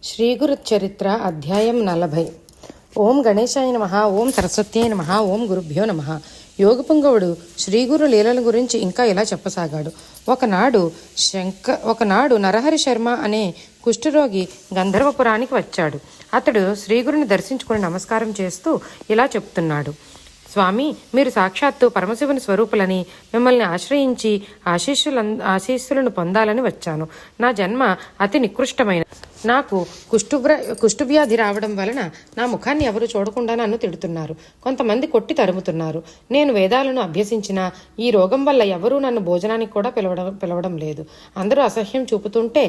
శ్రీగురు చరిత్ర అధ్యాయం 40. ఓం గణేశాయ నమః. ఓం సరస్వత్యై నమః. ఓం గురుభ్యో నమః. యోగపుంగవుడు శ్రీగురు లీలల గురించి ఇంకా ఇలా చెప్పసాగాడు. ఒకనాడు నరహరి శర్మ అనే కుష్ఠరోగి గంధర్వపురానికి వచ్చాడు. అతడు శ్రీగురుని దర్శించుకుని నమస్కారం చేస్తూ ఇలా చెప్తున్నాడు. స్వామి, మీరు సాక్షాత్తు పరమశివుని స్వరూపులని, మిమ్మల్ని ఆశ్రయించి ఆశీస్సులను పొందాలని వచ్చాను. నా జన్మ అతి నికృష్టమైన. నాకు కుష్ఠవ్యాధి రావడం వలన నా ముఖాన్ని ఎవరు చూడకుండా నన్ను తిడుతున్నారు. కొంతమంది కొట్టి తరుముతున్నారు. నేను వేదాలను అభ్యసించిన ఈ రోగం వల్ల ఎవరూ నన్ను భోజనానికి కూడా పిలవడం లేదు. అందరూ అసహ్యం చూపుతుంటే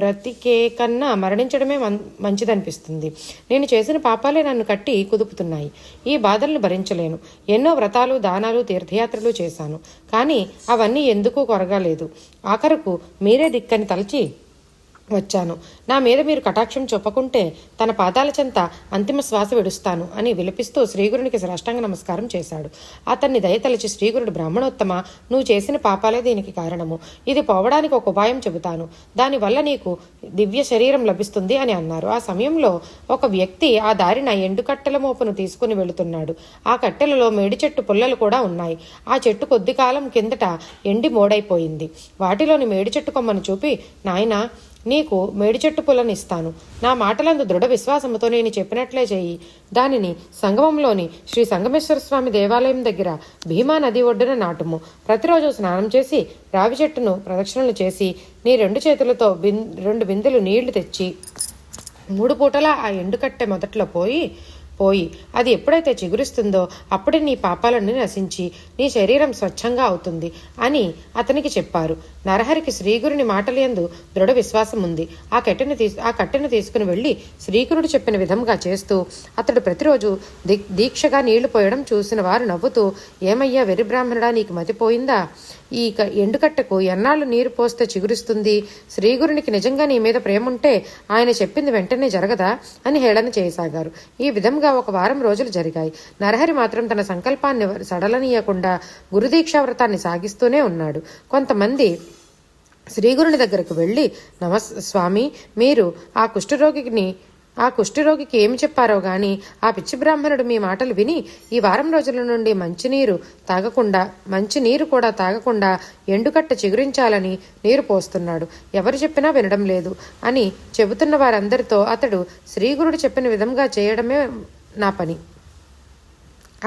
బ్రతికే కన్నా మరణించడమే మంచిదనిపిస్తుంది. నేను చేసిన పాపాలే నన్ను కట్టి కుదుపుతున్నాయి. ఈ బాధలను భరించలేను. ఎన్నో వ్రతాలు, దానాలు, తీర్థయాత్రలు చేశాను. కానీ అవన్నీ ఎందుకు కొరగాలేదు. ఆఖరకు మీరే దిక్కని తలచి వచ్చాను. నా మీద మీరు కటాక్షం చెప్పకుంటే తన పాదాల చెంత అంతిమ శ్వాస విడుస్తాను అని విలపిస్తూ శ్రీగురునికి సాష్టాంగ నమస్కారం చేశాడు. అతన్ని దయతలిచి శ్రీగురుడు, బ్రాహ్మణోత్తమ, నువ్వు చేసిన పాపాలే దీనికి కారణము. ఇది పోవడానికి ఒక ఉపాయం చెబుతాను. దానివల్ల నీకు దివ్య శరీరం లభిస్తుంది అని అన్నారు. ఆ సమయంలో ఒక వ్యక్తి ఆ దారిన ఎండు కట్టెల మోపును తీసుకుని వెళుతున్నాడు. ఆ కట్టెలలో మేడి చెట్టు పుల్లలు కూడా ఉన్నాయి. ఆ చెట్టు కొద్ది కాలం కిందట ఎండి మోడైపోయింది. వాటిలోని మేడి చెట్టు కొమ్మను చూపి, నాయనా, నీకు మేడి చెట్టు పుల్లనిస్తాను. నా మాటలందు దృఢ విశ్వాసంతో నేను చెప్పినట్లే చెయ్యి. దానిని సంగమంలోని శ్రీ సంగమేశ్వర స్వామి దేవాలయం దగ్గర భీమా నది ఒడ్డున నాటుము. ప్రతిరోజు స్నానం చేసి రావి చెట్టును ప్రదక్షిణలు చేసి నీ 2 చేతులతో 2 బిందెలు నీళ్లు తెచ్చి 3 పూటలా ఆ ఎండుకట్టె మొదట్లో పోయి అది ఎప్పుడైతే చిగురిస్తుందో అప్పుడే నీ పాపాలన్నీ నశించి నీ శరీరం స్వచ్ఛంగా అవుతుంది అని అతనికి చెప్పారు. నరహరికి శ్రీగురుని మాటలందు దృఢ విశ్వాసం ఉంది. ఆ కట్టెను తీసుకుని వెళ్ళి శ్రీగురుడు చెప్పిన విధంగా చేస్తూ అతడు ప్రతిరోజు దీక్షగా నీళ్లు పోయడం చూసిన వారు నవ్వుతూ, ఏమయ్యా వెర్రి బ్రాహ్మణుడా, నీకు మతిపోయిందా? ఈ ఎండుకట్టెకు ఎన్నాళ్ళు నీరు పోస్తే చిగురిస్తుంది? శ్రీగురునికి నిజంగా నీ మీద ప్రేమ ఉంటే ఆయన చెప్పింది వెంటనే జరగదా అని హేళన చేయసాగారు. ఈ విధంగా 1 వారం రోజులు జరిగాయి. నరహరి మాత్రం తన సంకల్పాన్ని సడలనీయకుండా గురుదీక్షా వ్రతాన్ని సాగిస్తూనే ఉన్నాడు. కొంతమంది శ్రీగురుని దగ్గరకు వెళ్ళి, స్వామి, మీరు ఆ కుష్ఠరోగికి ఏమి చెప్పారో గాని ఆ పిచ్చి బ్రాహ్మణుడు మీ మాటలు విని ఈ వారం రోజుల నుండి మంచినీరు కూడా తాగకుండా ఎండుకట్ట చిగురించాలని నీరు పోస్తున్నాడు. ఎవరు చెప్పినా వినడం లేదు అని చెబుతున్న వారందరితో అతడు శ్రీగురుడు చెప్పిన విధంగా చేయడమే నా పని.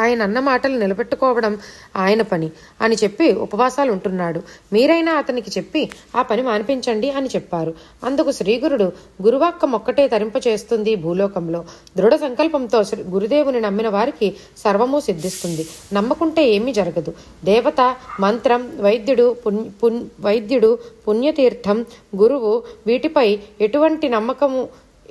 ఆయన అన్న మాటలు నిలబెట్టుకోవడం ఆయన పని అని చెప్పి ఉపవాసాలు ఉంటున్నాడు. మీరైనా అతనికి చెప్పి ఆ పని మానిపించండి అని చెప్పారు. అందుకు శ్రీగురుడు, గురువాక్కం ఒక్కటే తరింపచేస్తుంది భూలోకంలో. దృఢ సంకల్పంతో గురుదేవుని నమ్మిన వారికి సర్వము సిద్ధిస్తుంది. నమ్మకుంటే ఏమీ జరగదు. దేవత, మంత్రం, వైద్యుడు, పుణ్యతీర్థం, గురువు, వీటిపై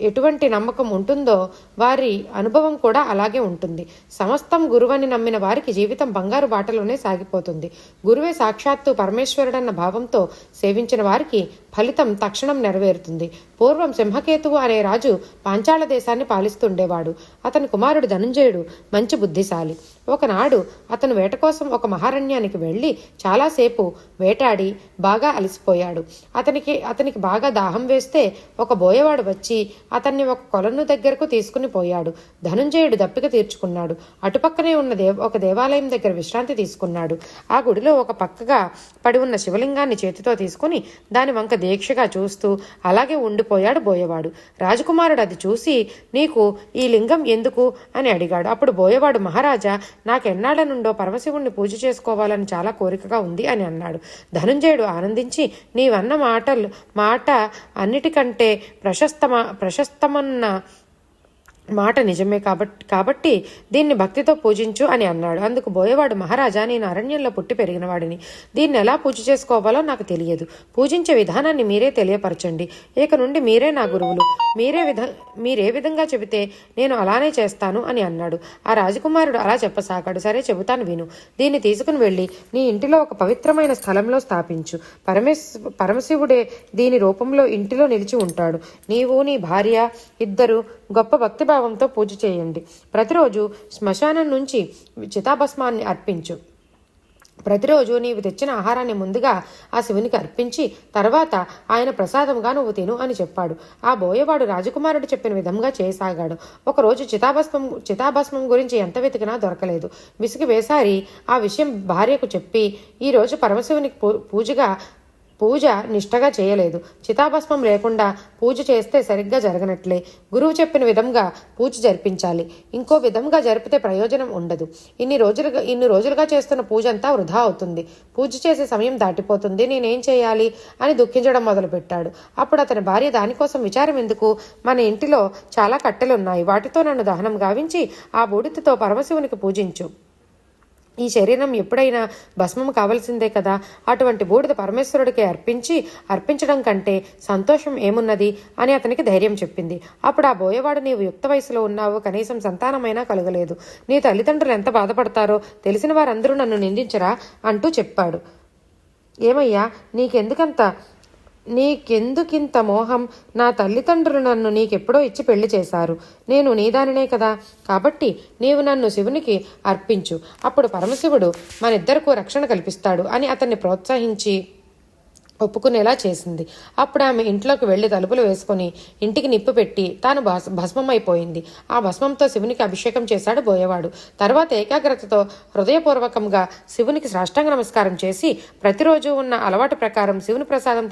ఎటువంటి నమ్మకం ఉంటుందో వారి అనుభవం కూడా అలాగే ఉంటుంది. సమస్తం గురువని నమ్మిన వారికి జీవితం బంగారు బాటలోనే సాగిపోతుంది. గురువే సాక్షాత్తు పరమేశ్వరుడన్న భావంతో సేవించిన వారికి ఫలితం తక్షణం నెరవేరుతుంది. పూర్వం సింహకేతువు అనే రాజు పాంచాల దేశాన్ని పాలిస్తుండేవాడు. అతని కుమారుడు ధనుంజయుడు మంచి బుద్ధిశాలి. ఒకనాడు అతను వేట కోసం ఒక మహారణ్యానికి వెళ్ళి చాలాసేపు వేటాడి బాగా అలసిపోయాడు. అతనికి బాగా దాహం వేస్తే ఒక బోయవాడు వచ్చి అతన్ని ఒక కొలను దగ్గరకు తీసుకుని పోయాడు. ధనుంజయుడు దప్పిక తీర్చుకున్నాడు. అటుపక్కనే ఉన్న ఒక దేవాలయం దగ్గర విశ్రాంతి తీసుకున్నాడు. ఆ గుడిలో ఒక పక్కగా పడి ఉన్న శివలింగాన్ని చేతితో తీసుకుని దాని వంక దీక్షగా చూస్తూ అలాగే ఉండిపోయాడు బోయవాడు. రాజకుమారుడు అది చూసి, నీకు ఈ లింగం ఎందుకు అని అడిగాడు. అప్పుడు బోయవాడు, మహారాజా, నాకెన్నాళ్ల నుండో పరమశివుణ్ణి పూజ చేసుకోవాలని చాలా కోరికగా ఉంది అని అన్నాడు. ధనుంజయుడు ఆనందించి, నీవన్న మాట అన్నిటికంటే ప్రశస్తమన్న మాట నిజమే కాబట్టి దీన్ని భక్తితో పూజించు అని అన్నాడు. అందుకు బోయవాడు, మహారాజా, నేను అరణ్యంలో పుట్టి పెరిగిన వాడిని. దీన్ని ఎలా పూజ చేసుకోవాలో నాకు తెలియదు. పూజించే విధానాన్ని మీరే తెలియపరచండి. ఇక నుండి మీరే నా గురువులు. మీరే విధంగా చెబితే నేను అలానే చేస్తాను అని అన్నాడు. ఆ రాజకుమారుడు అలా చెప్పసాగాడు. సరే, చెబుతాను, విను. దీన్ని తీసుకుని వెళ్ళి నీ ఇంటిలో ఒక పవిత్రమైన స్థలంలో స్థాపించు. పరమశివుడే దీని రూపంలో ఇంటిలో నిలిచి ఉంటాడు. నీవు, నీ భార్య ఇద్దరు గొప్ప భక్తిభావంతో పూజ చేయండి. ప్రతిరోజు శ్మశానం నుంచి చితాభస్మాన్ని అర్పించు. ప్రతిరోజు నీవు తెచ్చిన ఆహారాన్ని ముందుగా ఆ శివునికి అర్పించి తర్వాత ఆయన ప్రసాదంగా నువ్వు తిను అని చెప్పాడు. ఆ బోయవాడు రాజకుమారుడు చెప్పిన విధంగా చేయసాగాడు. ఒకరోజు చితాభస్మం గురించి ఎంత వెతికినా దొరకలేదు. విసిగి వేసారి ఆ విషయం భార్యకు చెప్పి ఈరోజు పరమశివునికి పూజ నిష్టగా చేయలేదు. చితాభస్మం లేకుండా పూజ చేస్తే సరిగ్గా జరగనట్లే. గురువు చెప్పిన విధంగా పూజ జరిపించాలి. ఇంకో విధంగా జరిపితే ప్రయోజనం ఉండదు. ఇన్ని రోజులుగా చేస్తున్న పూజ అంతా వృధా అవుతుంది. పూజ చేసే సమయం దాటిపోతుంది. నేనేం చేయాలి అని దుఃఖించడం మొదలుపెట్టాడు. అప్పుడు అతని భార్య, దానికోసం విచారం ఎందుకు? మన ఇంటిలో చాలా కట్టెలున్నాయి. వాటితో నన్ను దహనం గావించి ఆ బూడిదతో పరమశివునికి పూజించు. ఈ శరీరం ఎప్పుడైనా భస్మం కావలసిందే కదా. అటువంటి బూడిద పరమేశ్వరుడికి అర్పించడం కంటే సంతోషం ఏమున్నది అని అతనికి ధైర్యం చెప్పింది. అప్పుడు ఆ బోయవాడు, నీవు యుక్త వయసులో ఉన్నావు, కనీసం సంతానమైనా కలగలేదు. నీ తల్లిదండ్రులు ఎంత బాధపడతారో తెలిసిన వారందరూ నన్ను నిందించరా అంటూ చెప్పాడు. ఏమయ్యా, నీకెందుకింత మోహం? నా తల్లిదండ్రులు నన్ను నీకెప్పుడో ఇచ్చి పెళ్లి చేశారు. నేను నీదానినే కదా. కాబట్టి నీవు నన్ను శివునికి అర్పించు. అప్పుడు పరమశివుడు మనిద్దరికూ రక్షణ కల్పిస్తాడు అని అతన్ని ప్రోత్సహించి ఒప్పుకునేలా చేసింది. అప్పుడు ఆమె ఇంట్లోకి వెళ్లి తలుపులు వేసుకుని ఇంటికి నిప్పు పెట్టి తాను భస్మమైపోయింది. ఆ భస్మంతో శివునికి అభిషేకం చేశాడు బోయవాడు. తర్వాత ఏకాగ్రతతో హృదయపూర్వకంగా శివునికి సాష్టాంగ నమస్కారం చేసి ప్రతిరోజు ఉన్న అలవాటు ప్రకారం శివుని ప్రసాదం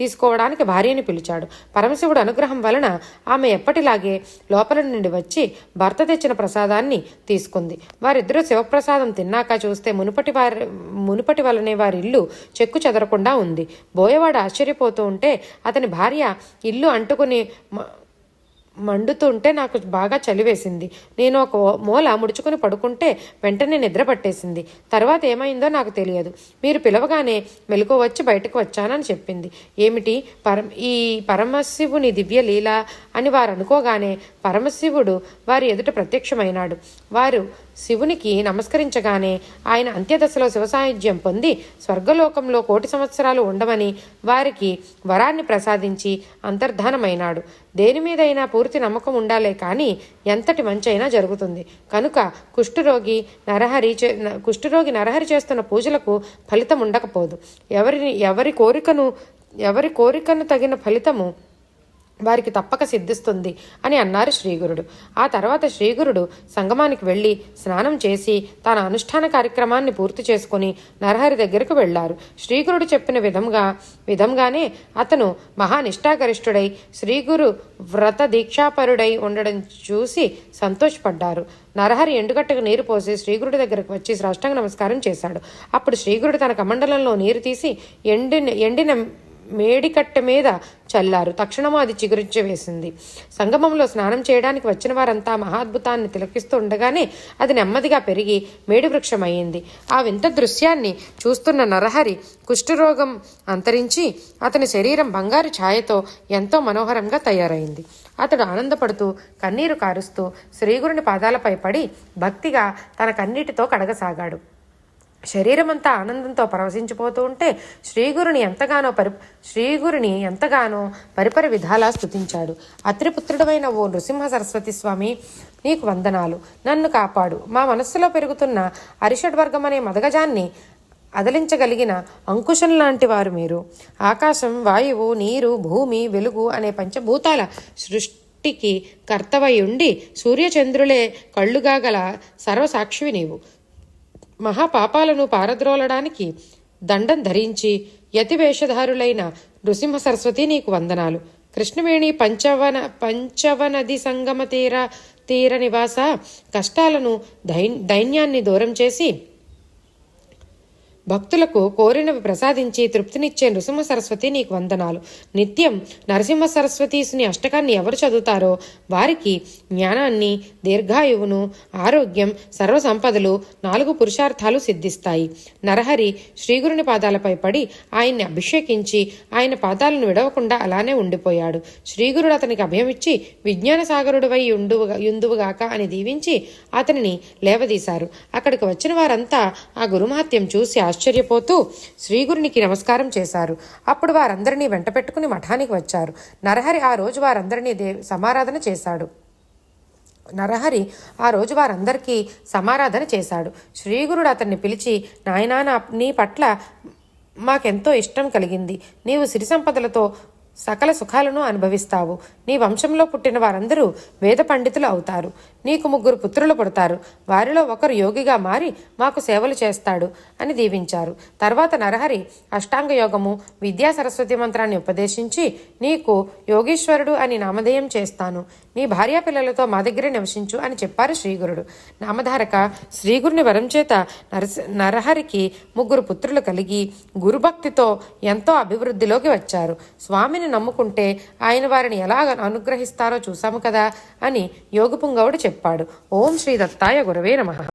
తీసుకోవడానికి భార్యని పిలిచాడు. పరమశివుడు అనుగ్రహం వలన ఆమె ఎప్పటిలాగే లోపల నుండి వచ్చి భర్త తెచ్చిన ప్రసాదాన్ని తీసుకుంది. వారిద్దరూ శివప్రసాదం తిన్నాక చూస్తే మునుపటి వలనే వారి ఇల్లు చెక్కు చెదరకుండా ఉంది. బోయవాడు ఆశ్చర్యపోతూ ఉంటే అతని భార్య, ఇల్లు అంటుకుని మండుతుంటే నాకు బాగా చలివేసింది. నేను ఒక మూల ముడుచుకుని పడుకుంటే వెంటనే నిద్ర పట్టేసింది. తర్వాత ఏమైందో నాకు తెలియదు. మీరు పిలవగానే మెలకు వచ్చి బయటకు వచ్చానని చెప్పింది. ఏమిటి ఈ పరమశివుని దివ్య లీల అని వారు అనుకోగానే పరమశివుడు వారి ఎదుట ప్రత్యక్షమైనాడు. వారు శివునికి నమస్కరించగానే ఆయన అంత్యదశలో శివసాయుధ్యం పొంది స్వర్గలోకంలో 1,000,000 సంవత్సరాలు ఉండమని వారికి వరాన్ని ప్రసాదించి అంతర్ధానమైనాడు. దేని మీదైనా పూర్తి నమ్మకం ఉండాలే కానీ ఎంతటి మంచైనా జరుగుతుంది. కనుక కుష్ఠరోగి నరహరి చేస్తున్న పూజలకు ఫలితం ఉండకపోదు. ఎవరి కోరికను తగిన ఫలితము వారికి తప్పక సిద్ధిస్తుంది అని అన్నారు శ్రీగురుడు. ఆ తర్వాత శ్రీగురుడు సంగమానికి వెళ్ళి స్నానం చేసి తన అనుష్ఠాన కార్యక్రమాన్ని పూర్తి చేసుకుని నరహరి దగ్గరకు వెళ్లారు. శ్రీగురుడు చెప్పిన విధంగానే అతను మహానిష్ఠాగరిష్ఠుడై శ్రీగురు వ్రత దీక్షాపరుడై ఉండడం చూసి సంతోషపడ్డారు. నరహరి ఎండుగట్టకు నీరు పోసి శ్రీగురుడి దగ్గరకు వచ్చి సాష్టాంగ నమస్కారం చేశాడు. అప్పుడు శ్రీగురుడు తన కమండలంలో నీరు తీసి ఎండిన మేడికట్టె మీద చల్లారు. తక్షణము అది చిగురించి వేసింది. సంగమంలో స్నానం చేయడానికి వచ్చిన వారంతా మహాద్భుతాన్ని తిలకిస్తూ ఉండగానే అది నెమ్మదిగా పెరిగి మేడి వృక్షమయ్యింది. ఆ వింత దృశ్యాన్ని చూస్తున్న నరహరి కుష్ఠరోగం అంతరించి అతని శరీరం బంగారు ఛాయతో ఎంతో మనోహరంగా తయారైంది. అతడు ఆనందపడుతూ కన్నీరు కారుస్తూ శ్రీగురుని పాదాలపై పడి భక్తిగా తన కన్నీటితో కడగసాగాడు. శరీరమంతా ఆనందంతో పరవశించిపోతూ ఉంటే శ్రీగురుని ఎంతగానో పరిపరి విధాలా స్తుతించాడు. అత్రిపుత్రుడమైన ఓ నృసింహ సరస్వతి స్వామి, నీకు వందనాలు. నన్ను కాపాడు. మా మనస్సులో పెరుగుతున్న అరిషడ్వర్గం అనే మదగజాన్ని అదలించగలిగిన అంకుశం లాంటి వారు మీరు. ఆకాశం, వాయువు, నీరు, భూమి, వెలుగు అనే పంచభూతాల సృష్టికి కర్తవై ఉండి సూర్యచంద్రులే కళ్ళుగా గల సర్వసాక్షివి నీవు. మహాపాపాలను పారద్రోలడానికి దండం ధరించి యతివేషధారులైన నృసింహ సరస్వతి నీకు వందనాలు. కృష్ణవేణి పంచవనది సంగమ తీర నివాస, కష్టాలను దైన్యాన్ని దూరం చేసి భక్తులకు కోరినవి ప్రసాదించి తృప్తినిచ్చే నృసింహ సరస్వతి నీకు వందనాలు. నిత్యం నరసింహ సరస్వతీసుని అష్టకాన్ని ఎవరు చదువుతారో వారికి జ్ఞానాన్ని, దీర్ఘాయువును, ఆరోగ్యం, సర్వసంపదలు, 4 పురుషార్థాలు సిద్ధిస్తాయి. నరహరి శ్రీగురుని పాదాలపై పడి ఆయన్ని అభిషేకించి ఆయన పాదాలను విడవకుండా అలానే ఉండిపోయాడు. శ్రీగురుడు అతనికి అభయమిచ్చి విజ్ఞాన సాగరుడివై యుందువుగాక అని దీవించి అతనిని లేవదీశారు. అక్కడికి వచ్చిన వారంతా ఆ గురుమహత్యం చూసి ఆశ్చర్యపోతూ శ్రీగురునికి నమస్కారం చేశారు. అప్పుడు వారందరినీ వెంట పెట్టుకుని మఠానికి వచ్చారు. నరహరి ఆ రోజు వారందరినీ సమారాధన చేశాడు. నరహరి ఆ రోజు వారందరికీ సమారాధన చేశాడు. శ్రీగురుడు అతన్ని పిలిచి, నాయనా, నీ పట్ల మాకెంతో ఇష్టం కలిగింది. నీవు సిరి సంపదలతో సకల సుఖాలను అనుభవిస్తావు. నీ వంశంలో పుట్టిన వారందరూ వేద పండితులు అవుతారు. నీకు 3 పుత్రులు పుడతారు. వారిలో ఒకరు యోగిగా మారి మాకు సేవలు చేస్తాడు అని దీవించారు. తర్వాత నరహరి అష్టాంగ యోగము, విద్యా సరస్వతి మంత్రాన్ని ఉపదేశించి, నీకు యోగీశ్వరుడు అని నామధేయం చేస్తాను. నీ భార్యా పిల్లలతో మా దగ్గరే నివసించు అని చెప్పారు శ్రీగురుడు. నామధారక శ్రీగురుని వరం చేత నరహరికి 3 పుత్రులు కలిగి గురుభక్తితో ఎంతో అభివృద్ధిలోకి వచ్చారు. స్వామిని నమ్ముకుంటే ఆయన వారిని ఎలా అనుగ్రహిస్తారో చూశాము కదా అని యోగిపుంగవుడు చెప్పాడు. ఓం శ్రీ దత్తాయ గురవే నమః.